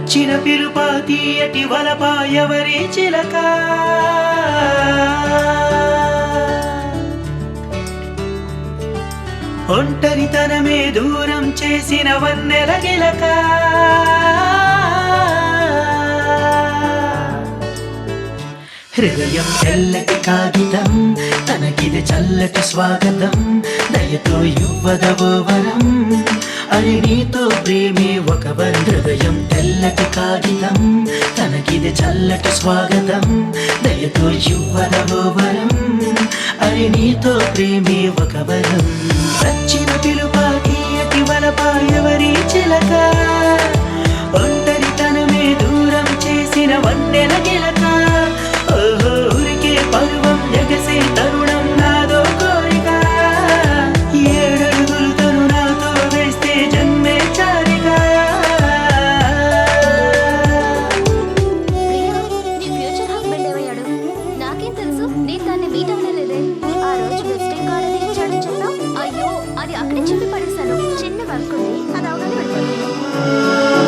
వచ్చిన పిలుపా తీయటి వలపా ఎవరి చిలక ఒంటరితనమే దూరం చేసిన వన్నెల గిలక హృదయం తెల్లటి కాగితం తనకిది చల్లటి స్వాగతం దయతో యువదవో వరం అని నీతో ప్రేమే ఒక వరం హృదయం తెల్లటి కాగితం తనకిది చల్లటి స్వాగతం దయతో యువదవో వరం అని నీతో ప్రేమే ఒక వరం వచ్చిన పిలుపా తీయటి వలపా ఎవరి చిలక ఒంటరితనమే దూరం చేసిన వన్నెల గిలక ఊరికే పరువం ఎగసే తరుణం నాదో కోరిక ఏడడుగులు తను నాతో వేస్తే జన్మే చారిక నీ ఫ్యూచర్ హస్బెండ్ ఏమయ్యాడు నాకేం తెలుసు నేను దాన్ని మీట్ అవ్వలేదే ఆ రోజు విజిటింగ్ కార్డ్ అది ఇచ్చాడని చెప్పావు అయ్యో అది అక్కడే చెప్పి పడేశాను చిన్న వర్క్ ఉంది అది అవగానే వెళ్ళిపోయింది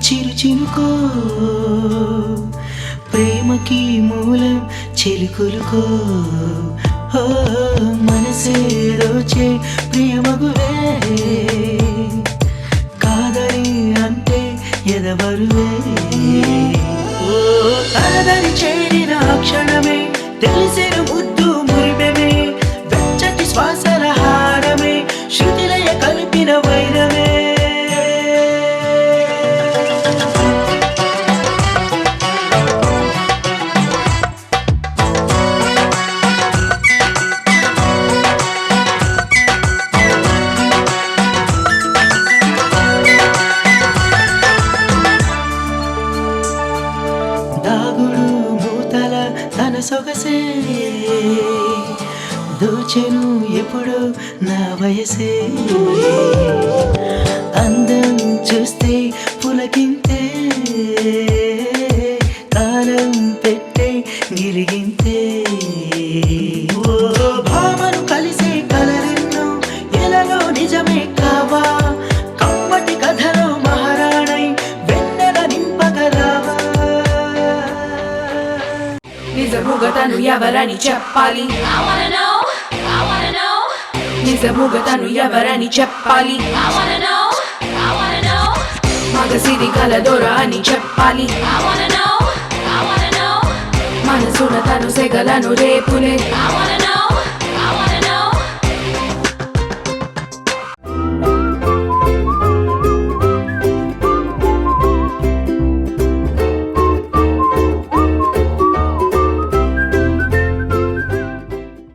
చిరుచినుకో ప్రేమకి మూలం చిలుకులుకో మనసే రోచే ప్రియమగువే కాదని అంటే ఎదవరువే తనదని చేరిన క్షణమే తెలిసిన ముద్దు మురిపెమే వెచ్చటి శ్వాసల హారమే శృతిలయ కలిపిన వైరమే దాగుడు మూతల తన సొగసే దోచెను ఎప్పుడు నా వయసే అందం చూస్తే పులకింతే కాలం పెట్టే గిలిగింతే ఓ భామను కలిసే కలరెన్నో ఎలలో నిజమే కావా కమ్మటి కథలో మహారాణై వెన్నెల నింపగరావా నిజముగా తను ఎవరని చెప్పాలి నిజముగా తను ఎవరని చెప్పాలి మగసిరి కలదొర అని చెప్పాలి మనసున తను సెగలను రేపులే